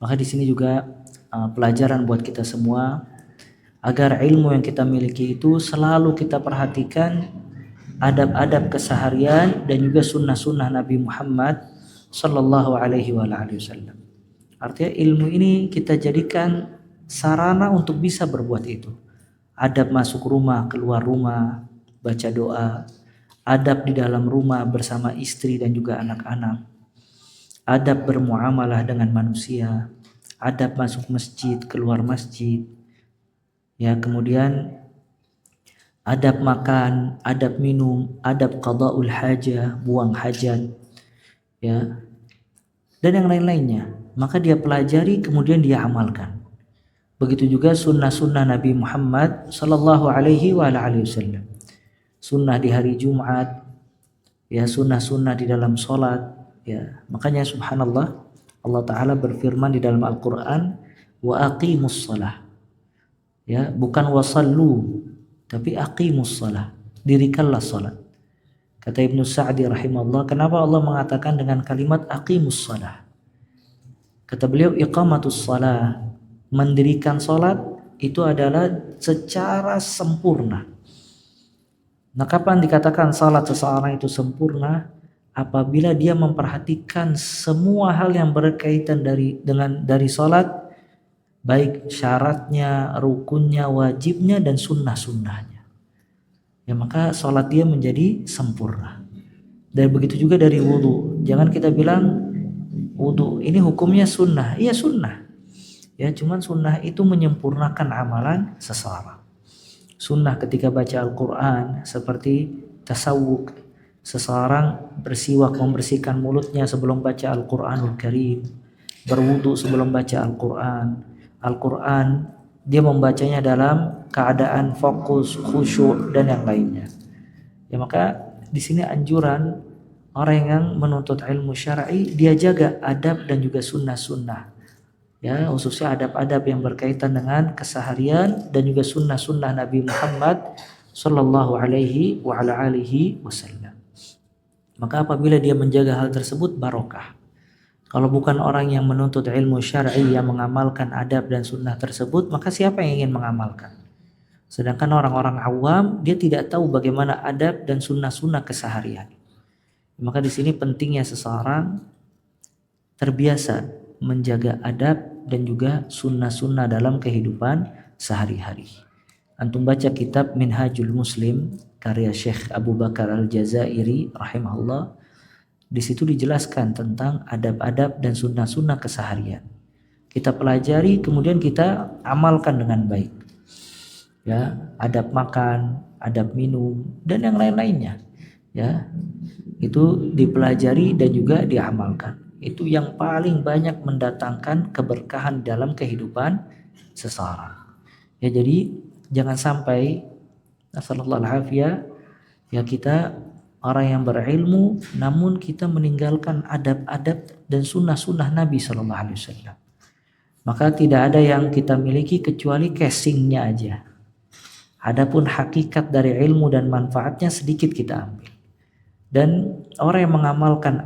Maka di sini juga pelajaran buat kita semua agar ilmu yang kita miliki itu selalu kita perhatikan adab-adab keseharian dan juga sunnah-sunnah Nabi Muhammad Sallallahu Alaihi Wasallam. Artinya ilmu ini kita jadikan sarana untuk bisa berbuat itu. Adab masuk rumah, keluar rumah, baca doa. Adab di dalam rumah bersama istri dan juga anak-anak. Adab bermuamalah dengan manusia. Adab masuk masjid, keluar masjid. Ya, kemudian adab makan, adab minum, adab qada'ul hajah, buang hajat. Ya. Dan yang lain-lainnya. Maka dia pelajari kemudian dia amalkan. Begitu juga sunnah-sunnah Nabi Muhammad Sallallahu Alaihi Wasallam. Sunnah di hari Jumat, ya, sunnah-sunnah di dalam sholat, ya. Makanya subhanallah, Allah Ta'ala berfirman di dalam Al-Quran, wa aqimus shalah, ya, bukan wasallu, tapi aqimus shalah, dirikanlah sholat. Kata Ibnu Sa'di rahimahullah, kenapa Allah mengatakan dengan kalimat aqimus shalah? Kata beliau, iqamatus shalah, mendirikan sholat itu adalah secara sempurna. Nah, kapan dikatakan salat seseorang itu sempurna? Apabila dia memperhatikan semua hal yang berkaitan dari salat, baik syaratnya, rukunnya, wajibnya, dan sunnah-sunnahnya. Ya, maka salat dia menjadi sempurna. Dan begitu juga dari wudu. Jangan kita bilang wudu ini hukumnya sunnah. Iya sunnah. Ya, cuman sunnah itu menyempurnakan amalan seseorang. Sunnah ketika baca Al-Quran seperti tasawwuk, seseorang bersiwak membersihkan mulutnya sebelum baca Al-Quranul Karim, berwudu sebelum baca Al-Quran. Al-Quran dia membacanya dalam keadaan fokus, khusyuk, dan yang lainnya. Ya, maka di sini anjuran orang yang menuntut ilmu syar'i dia jaga adab dan juga sunnah-sunnah. Ya, khususnya adab-adab yang berkaitan dengan keseharian dan juga sunnah-sunnah Nabi Muhammad Sallallahu Alaihi Wasallam. Maka apabila dia menjaga hal tersebut barokah. Kalau bukan orang yang menuntut ilmu syar'i yang mengamalkan adab dan sunnah tersebut, maka siapa yang ingin mengamalkan? Sedangkan orang-orang awam dia tidak tahu bagaimana adab dan sunnah-sunnah keseharian. Maka di sini pentingnya seseorang terbiasa menjaga adab dan juga sunnah-sunnah dalam kehidupan sehari-hari. Antum baca kitab Minhajul Muslim karya Syekh Abu Bakar Al-Jazairi rahimahullah. Di situ dijelaskan tentang adab-adab dan sunnah-sunnah keseharian. Kita pelajari kemudian kita amalkan dengan baik. Ya, adab makan, adab minum, dan yang lain-lainnya. Ya, itu dipelajari dan juga diamalkan. Itu yang paling banyak mendatangkan keberkahan dalam kehidupan seseorang. Ya, jadi jangan sampai nasallallahu alaihi ya kita orang yang berilmu namun kita meninggalkan adab-adab dan sunnah-sunnah Nabi sallallahu alaihi wasallam. Maka tidak ada yang kita miliki kecuali casingnya aja. Adapun hakikat dari ilmu dan manfaatnya sedikit kita ambil. Dan orang yang mengamalkan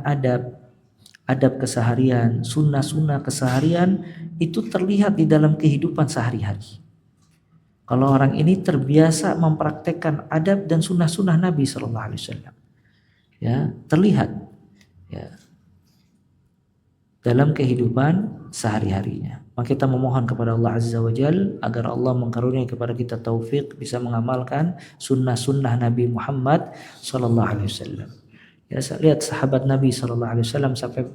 adab keseharian, sunnah-sunnah keseharian itu terlihat di dalam kehidupan sehari-hari. Kalau orang ini terbiasa mempraktekkan adab dan sunnah-sunnah Nabi Sallallahu Alaihi Wasallam, ya terlihat, ya dalam kehidupan sehari-harinya. Maka kita memohon kepada Allah Azza wa Jalla agar Allah mengkaruniai kepada kita taufik bisa mengamalkan sunnah-sunnah Nabi Muhammad Sallallahu Alaihi Wasallam. Ya, saya lihat sahabat Nabi Sallallahu Alaihi Wasallam sampai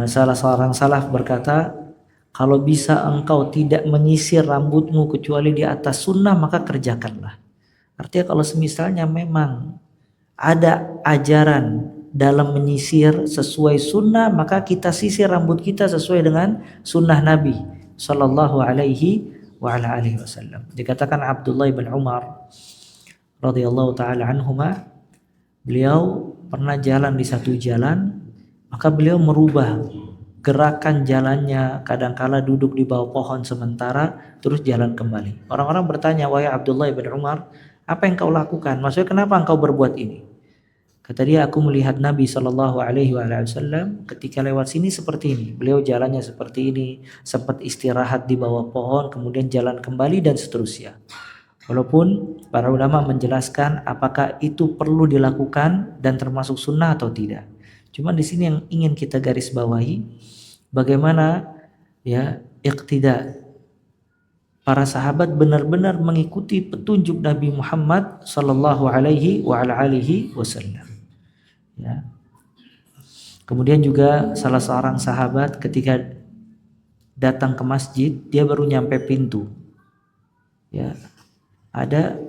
salah seorang salaf berkata, kalau bisa engkau tidak menyisir rambutmu kecuali di atas sunnah maka kerjakanlah. Artinya kalau semisalnya memang ada ajaran dalam menyisir sesuai sunnah maka kita sisir rambut kita sesuai dengan sunnah Nabi Sallallahu Alaihi Wasallam. Dikatakan Abdullah bin Umar radhiyallahu taala anhuma, beliau pernah jalan di satu jalan, maka beliau merubah gerakan jalannya, kadangkala duduk di bawah pohon sementara terus jalan kembali. Orang-orang bertanya, wahai Abdullah bin Umar, apa yang kau lakukan? Maksudnya kenapa engkau berbuat ini? Kata dia, aku melihat Nabi Shallallahu Alaihi Wasallam ketika lewat sini seperti ini. Beliau jalannya seperti ini, sempat istirahat di bawah pohon, kemudian jalan kembali dan seterusnya. Walaupun para ulama menjelaskan apakah itu perlu dilakukan dan termasuk sunnah atau tidak. Cuma di sini yang ingin kita garis bawahi, bagaimana ya iqtida. Para sahabat benar-benar mengikuti petunjuk Nabi Muhammad Sallallahu Alaihi Wasallam. Ya. Kemudian juga salah seorang sahabat ketika datang ke masjid, dia baru nyampe pintu. Ya, ada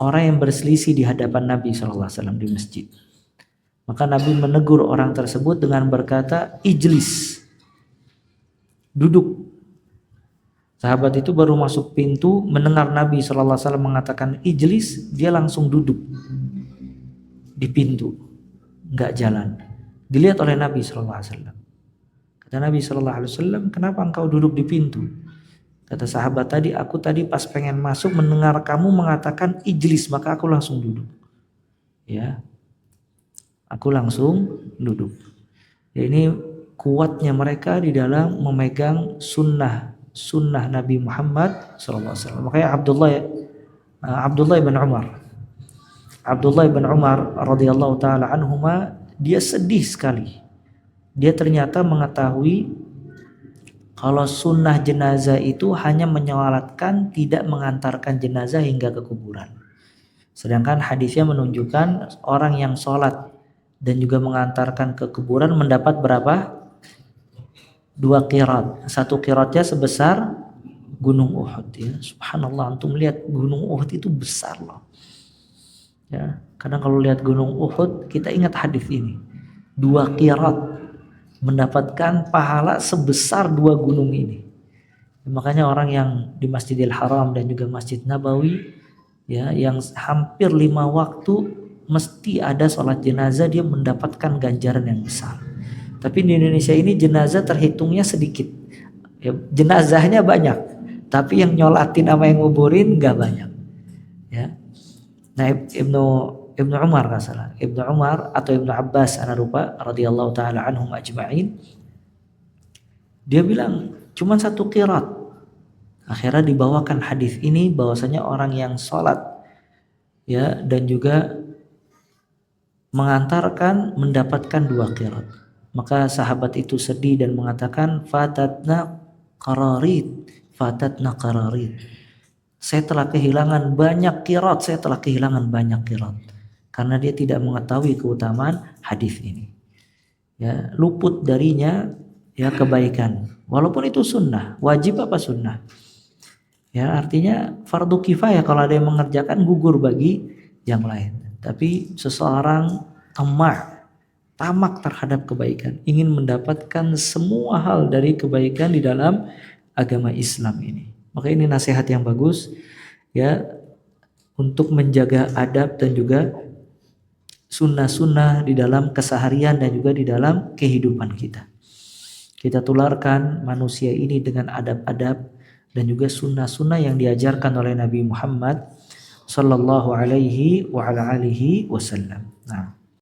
orang yang berselisih di hadapan Nabi Sallallahu Alaihi Wasallam di masjid. Maka Nabi menegur orang tersebut dengan berkata, "Ijlis, duduk." Sahabat itu baru masuk pintu, mendengar Nabi Sallallahu Alaihi Wasallam mengatakan ijlis, dia langsung duduk di pintu, nggak jalan. Dilihat oleh Nabi Sallallahu Alaihi Wasallam. Kata Nabi Sallallahu Alaihi Wasallam, kenapa engkau duduk di pintu? Kata sahabat tadi, aku tadi pas pengen masuk mendengar kamu mengatakan ijlis, maka aku langsung duduk. Ya, aku langsung duduk. Ya, ini kuatnya mereka di dalam memegang sunnah Nabi Muhammad SAW. Makanya Abdullah bin Umar radhiyallahu taala anhuma, dia sedih sekali. Dia ternyata mengetahui kalau sunnah jenazah itu hanya menyolatkan, tidak mengantarkan jenazah hingga ke kuburan. Sedangkan hadisnya menunjukkan orang yang sholat dan juga mengantarkan ke kuburan mendapat berapa? 2 qirat. 1 qiratnya sebesar gunung Uhud, ya. Subhanallah, antum lihat gunung Uhud itu besar loh. Ya, kadang kalau lihat gunung Uhud kita ingat hadis ini. 2 qirat mendapatkan pahala sebesar 2 gunung ini. Ya, makanya orang yang di Masjidil Haram dan juga Masjid Nabawi, ya, yang hampir 5 waktu mesti ada sholat jenazah, dia mendapatkan ganjaran yang besar. Tapi di Indonesia ini jenazah terhitungnya sedikit. Ya, jenazahnya banyak, tapi yang nyolatin sama yang nguburin nggak banyak. Ya. Nah, Ibnu Umar nggak salah, Ibnu Umar atau Ibnu Abbas, ana lupa, radhiyallahu taala anhum ajma'in. Dia bilang cuma 1 qirat. Akhirnya dibawakan hadis ini bahwasanya orang yang sholat, ya, dan juga mengantarkan mendapatkan 2 qirat. Maka sahabat itu sedih dan mengatakan fatatna qararit. Saya telah kehilangan banyak qirat, karena dia tidak mengetahui keutamaan hadis ini. Ya, luput darinya ya kebaikan. Walaupun itu sunnah, wajib apa sunnah? Ya, artinya fardu kifayah, kalau ada yang mengerjakan gugur bagi yang lain. Tapi seseorang tamak terhadap kebaikan, ingin mendapatkan semua hal dari kebaikan di dalam agama Islam ini. Maka ini nasihat yang bagus, ya, untuk menjaga adab dan juga sunnah-sunnah di dalam keseharian dan juga di dalam kehidupan kita. Kita tularkan manusia ini dengan adab-adab dan juga sunnah-sunnah yang diajarkan oleh Nabi Muhammad sallallahu alaihi wa ala alihi wasallam.